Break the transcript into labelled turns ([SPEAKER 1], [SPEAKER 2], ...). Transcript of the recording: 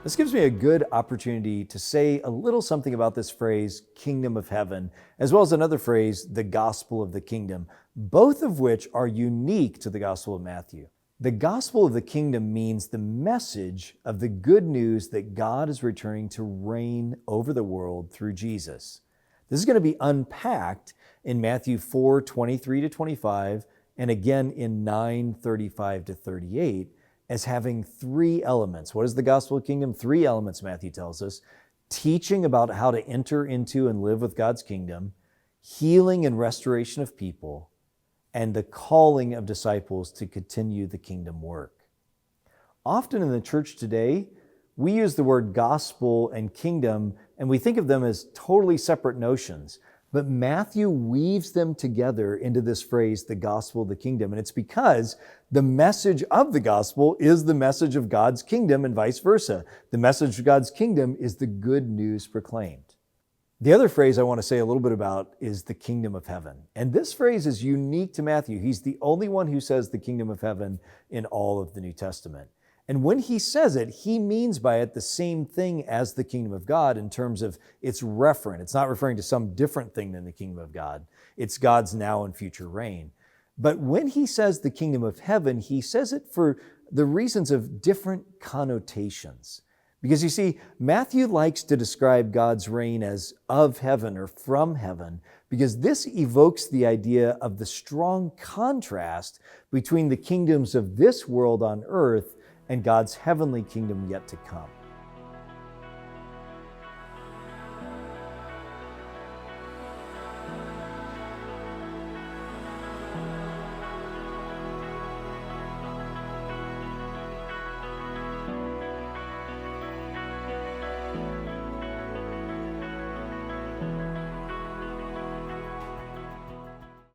[SPEAKER 1] This gives me a good opportunity to say a little something about this phrase, kingdom of heaven, as well as another phrase, the gospel of the kingdom, both of which are unique to the Gospel of Matthew. The gospel of the kingdom means the message of the good news that God is returning to reign over the world through Jesus. This is going to be unpacked in Matthew 4:23 to 25, and again in 9:35 to 38, as having three elements. What is the gospel of the kingdom? Three elements, Matthew tells us. Teaching about how to enter into and live with God's kingdom, healing and restoration of people, and the calling of disciples to continue the kingdom work. Often in the church today, we use the word gospel and kingdom, and we think of them as totally separate notions. But Matthew weaves them together into this phrase, the gospel of the kingdom. And it's because the message of the gospel is the message of God's kingdom and vice versa. The message of God's kingdom is the good news proclaimed. The other phrase I want to say a little bit about is the kingdom of heaven. And this phrase is unique to Matthew. He's the only one who says the kingdom of heaven in all of the New Testament. And when he says it, he means by it the same thing as the kingdom of God in terms of its referent. It's not referring to some different thing than the kingdom of God. It's God's now and future reign. But when he says the kingdom of heaven, he says it for the reasons of different connotations. Because you see, Matthew likes to describe God's reign as of heaven or from heaven, because this evokes the idea of the strong contrast between the kingdoms of this world on earth and God's heavenly kingdom yet to come.